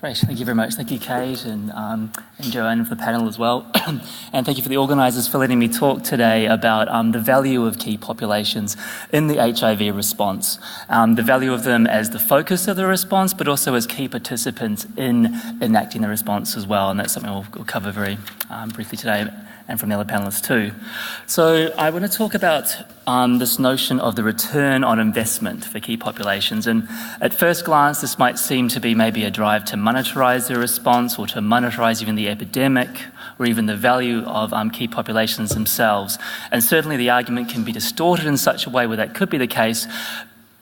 Great, thank you very much. Thank you, Kate and Joanne for the panel as well. And thank you for the organisers for letting me talk today about the value of key populations in the HIV response. The value of them as the focus of the response, but also as key participants in enacting the response as well. And that's something we'll cover very briefly today, and from the other panellists too. So I want to talk about this notion of the return on investment for key populations. And at first glance, this might seem to be maybe a drive to monetize the response or to monetize even the epidemic or even the value of key populations themselves. And certainly the argument can be distorted in such a way where that could be the case.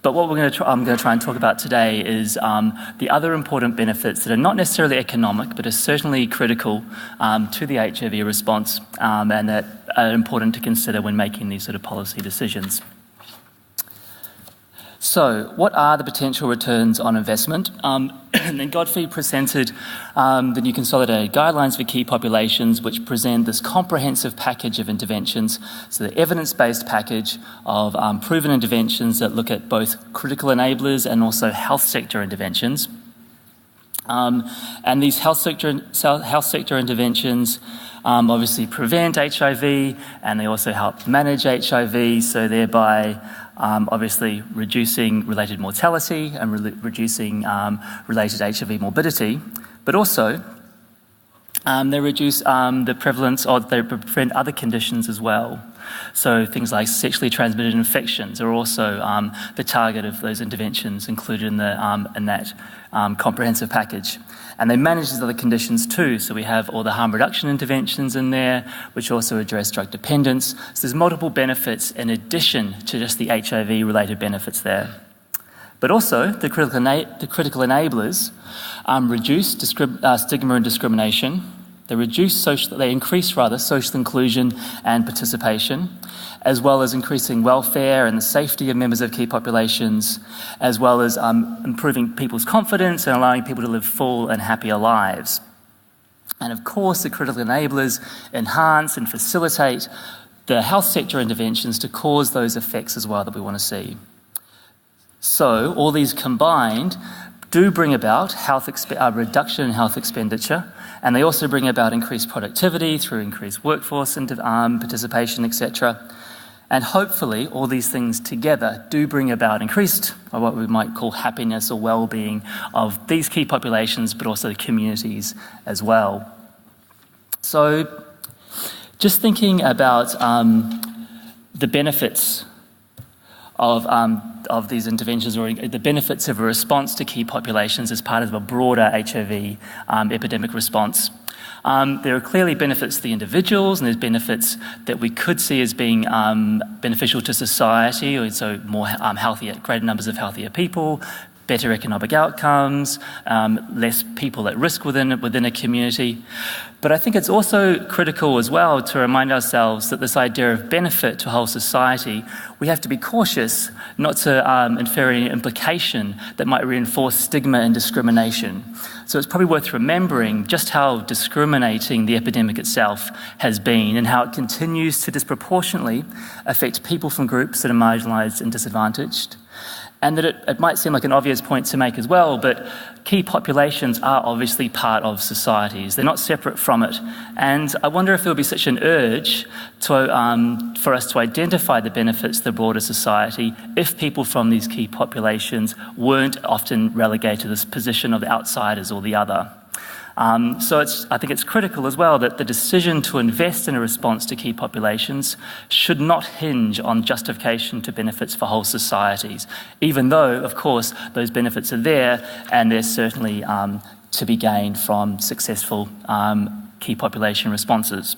But what I'm going to try and talk about today is the other important benefits that are not necessarily economic, but are certainly critical to the HIV response and that are important to consider when making these sort of policy decisions. So, what are the potential returns on investment? And then Godfrey presented the new consolidated guidelines for key populations, which present this comprehensive package of interventions. So the evidence-based package of proven interventions that look at both critical enablers and also health sector interventions. And these health sector interventions obviously prevent HIV, and they also help manage HIV, so thereby obviously reducing related mortality and reducing related HIV morbidity, but also they reduce the prevalence, or they prevent other conditions as well. So things like sexually transmitted infections are also the target of those interventions included in that comprehensive package. And they manage these other conditions too. So we have all the harm reduction interventions in there, which also address drug dependence. So there's multiple benefits in addition to just the HIV-related benefits there. But also, the critical enablers reduce stigma and discrimination. They increase social inclusion and participation, as well as increasing welfare and the safety of members of key populations, as well as improving people's confidence and allowing people to live full and happier lives. And of course, the critical enablers enhance and facilitate the health sector interventions to cause those effects as well that we want to see. So, all these combined do bring about reduction in health expenditure, and they also bring about increased productivity through increased workforce and participation, etc. And hopefully, all these things together do bring about increased, or what we might call happiness or well-being of these key populations, but also the communities as well. So, just thinking about the benefits of these interventions, or the benefits of a response to key populations as part of a broader HIV epidemic response. There are clearly benefits to the individuals, and there's benefits that we could see as being beneficial to society, or so more greater numbers of healthier people, better economic outcomes, less people at risk within a community. But I think it's also critical as well to remind ourselves that this idea of benefit to whole society, we have to be cautious not to infer any implication that might reinforce stigma and discrimination. So it's probably worth remembering just how discriminating the epidemic itself has been and how it continues to disproportionately affect people from groups that are marginalised and disadvantaged. And that it might seem like an obvious point to make as well, but key populations are obviously part of societies. They're not separate from it. And I wonder if there would be such an urge for us to identify the benefits of the broader society if people from these key populations weren't often relegated to this position of outsiders or the other. So I think it's critical as well that the decision to invest in a response to key populations should not hinge on justification to benefits for whole societies, even though, of course, those benefits are there and they're certainly to be gained from successful key population responses.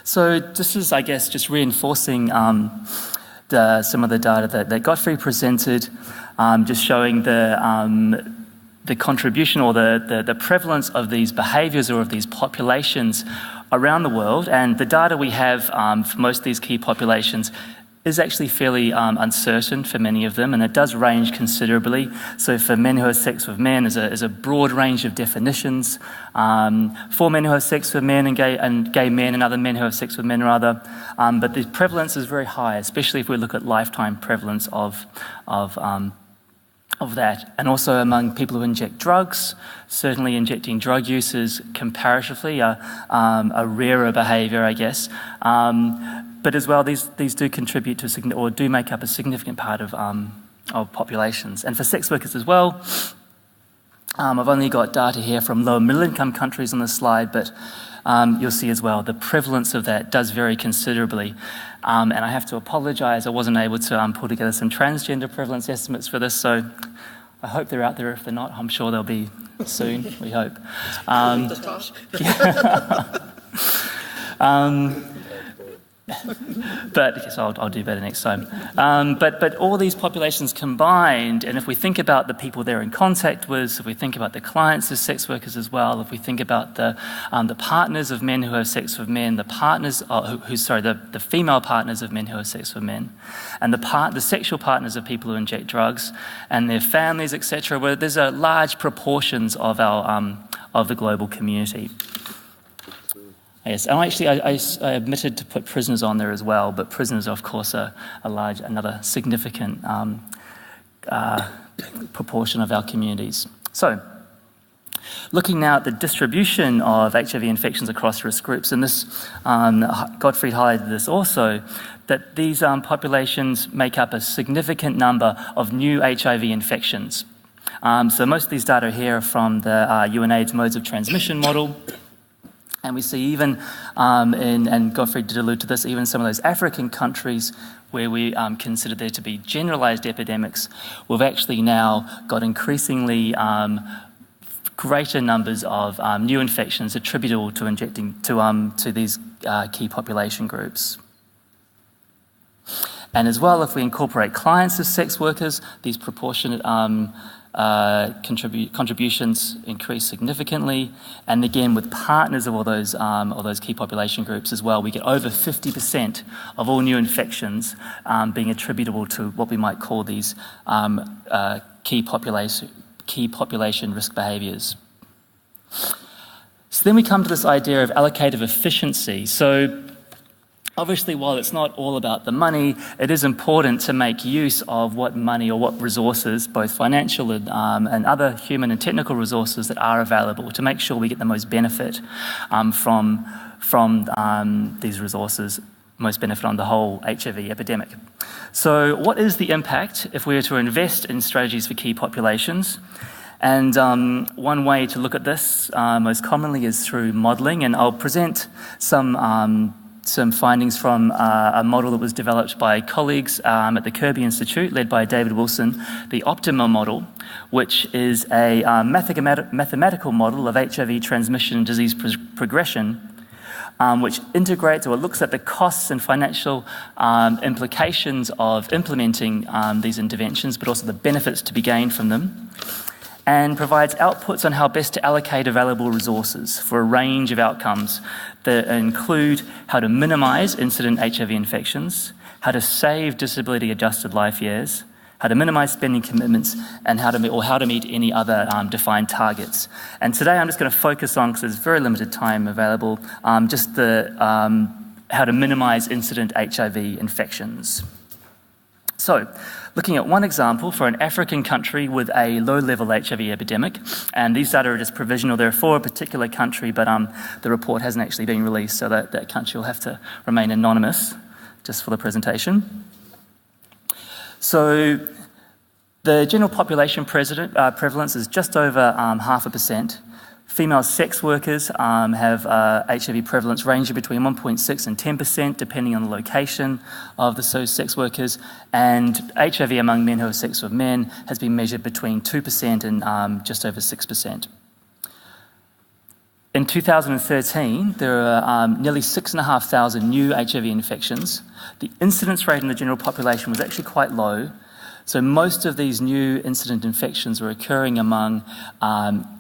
So this is, I guess, just reinforcing some of the data that Godfrey presented, just showing the contribution or the prevalence of these behaviours or of these populations around the world. And the data we have for most of these key populations is actually fairly uncertain for many of them, and it does range considerably. So for men who have sex with men, there's a broad range of definitions. For men who have sex with men and gay men and other men who have sex with men rather. But the prevalence is very high, especially if we look at lifetime prevalence of of that. And also among people who inject drugs, certainly injecting drug use is comparatively a rarer behaviour, I guess. But as well, these do contribute to, or do make up a significant part of populations. And for sex workers as well, I've only got data here from low middle income countries on this slide, but you'll see as well the prevalence of that does vary considerably. And I have to apologise, I wasn't able to pull together some transgender prevalence estimates for this, so I hope they're out there. If they're not, I'm sure they'll be soon, we hope. But yes, I'll do better next time. But all these populations combined, and if we think about the people they're in contact with, if we think about the clients as sex workers as well, if we think about the partners of men who have sex with men, the female partners of men who have sex with men, and the sexual partners of people who inject drugs, and their families, etc., where there's a large proportions of the global community. Yes, and actually I omitted to put prisoners on there as well, but prisoners, of course, are another significant proportion of our communities. So, looking now at the distribution of HIV infections across risk groups, and this, Gottfried highlighted this also, that these populations make up a significant number of new HIV infections. So most of these data here are from the UNAIDS modes of transmission model. And we see even, and Gottfried did allude to this, even some of those African countries where we consider there to be generalised epidemics, we've actually now got increasingly greater numbers of new infections attributable to injecting to these key population groups. And as well, if we incorporate clients as sex workers, these proportionate contributions increase significantly, and again with partners of all those key population groups as well, we get over 50% of all new infections being attributable to what we might call these key population risk behaviours. So then we come to this idea of allocative efficiency. So obviously, while it's not all about the money, it is important to make use of what money or what resources, both financial and other human and technical resources that are available, to make sure we get the most benefit from these resources, most benefit on the whole HIV epidemic. So what is the impact if we were to invest in strategies for key populations? And one way to look at this most commonly is through modelling, and I'll present some findings from a model that was developed by colleagues at the Kirby Institute, led by David Wilson, the Optimised model, which is a mathematical model of HIV transmission and disease progression, which integrates or looks at the costs and financial implications of implementing these interventions, but also the benefits to be gained from them, and provides outputs on how best to allocate available resources for a range of outcomes that include how to minimise incident HIV infections, how to save disability-adjusted life years, how to minimise spending commitments, and how to meet any other defined targets. And today I'm just going to focus on, because there's very limited time available, just the how to minimise incident HIV infections. So, looking at one example for an African country with a low-level HIV epidemic, and these data are just provisional. They're for a particular country, but the report hasn't actually been released, so that country will have to remain anonymous just for the presentation. So the general population prevalence is just over 0.5%. Female sex workers have HIV prevalence ranging between 1.6 and 10%, depending on the location of those sex workers. And HIV among men who have sex with men has been measured between 2% and just over 6%. In 2013, there are nearly 6,500 new HIV infections. The incidence rate in the general population was actually quite low. So most of these new incident infections were occurring among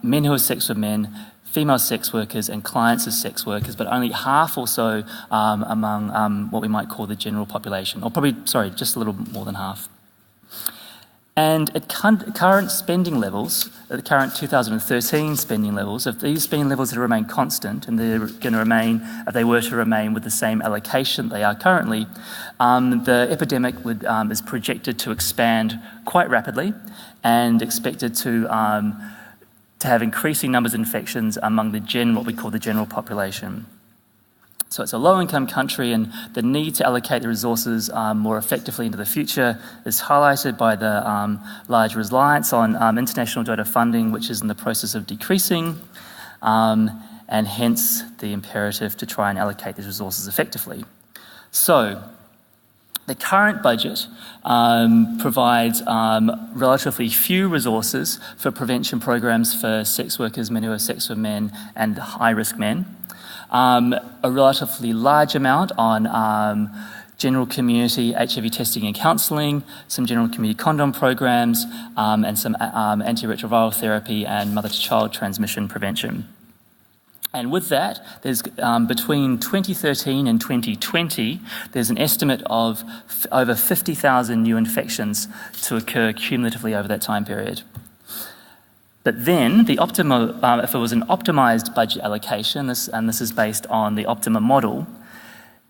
men who have sex with men, female sex workers, and clients of sex workers, but only half or so among what we might call the general population, or probably, sorry, just a little more than half. And at current spending levels, at the current 2013 spending levels, if these spending levels had remained constant and they're going to remain, if they were to remain with the same allocation they are currently, the epidemic is projected to expand quite rapidly and expected to have increasing numbers of infections among what we call the general population. So it's a low-income country, and the need to allocate the resources more effectively into the future is highlighted by the large reliance on international donor funding, which is in the process of decreasing, and hence the imperative to try and allocate these resources effectively. So the current budget provides relatively few resources for prevention programs for sex workers, men who have sex with men, and high-risk men. A relatively large amount on general community HIV testing and counselling, some general community condom programs, and some antiretroviral therapy and mother-to-child transmission prevention. And with that, there's between 2013 and 2020, there's an estimate of over 50,000 new infections to occur cumulatively over that time period. But then, if it was an optimised budget allocation, and this is based on the Optima model,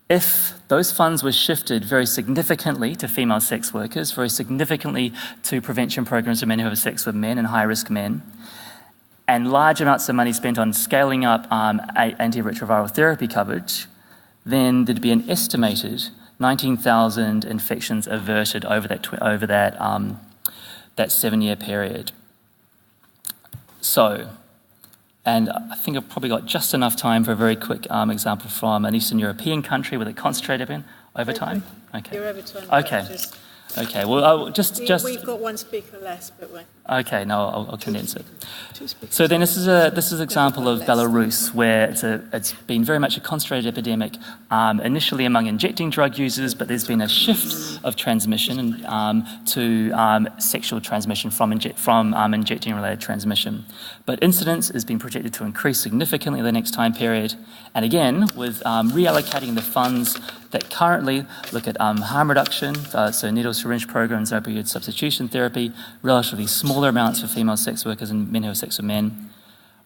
if those funds were shifted very significantly to female sex workers, very significantly to prevention programs for men who have sex with men and high-risk men, and large amounts of money spent on scaling up antiretroviral therapy coverage, then there'd be an estimated 19,000 infections averted over that 7-year period. So, and I think I've probably got just enough time for a very quick example from an Eastern European country with a concentrated in over time. Okay. You're over time. Okay. Okay. Well, we've got one speaker less, but we're... Okay. No, I'll condense it. So then this is an example of Belarus, where it's been very much a concentrated epidemic, initially among injecting drug users, but there's been a shift of transmission to sexual transmission from injecting-related transmission. But incidence has been projected to increase significantly in the next time period. And again, with reallocating the funds that currently look at harm reduction, so needle syringe programs, opioid substitution therapy, relatively smaller amounts for female sex workers and men who have sex with men.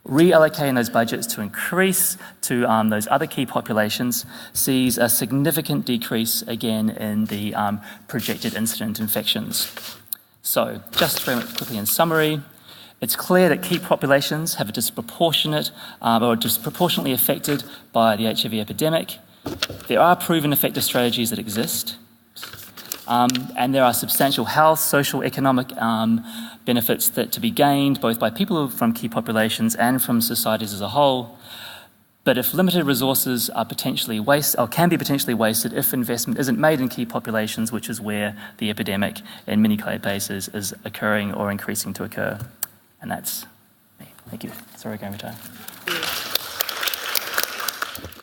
Reallocating those budgets to increase to those other key populations sees a significant decrease again in the projected incident infections. So just very quickly in summary, it's clear that key populations have a disproportionate or disproportionately affected by the HIV epidemic. There are proven effective strategies that exist, and there are substantial health, social, economic benefits that to be gained both by people from key populations and from societies as a whole. But if limited resources are potentially wasted, or can be potentially wasted if investment isn't made in key populations, which is where the epidemic in many places is occurring or increasing to occur. And that's me. Thank you. Sorry, going over time.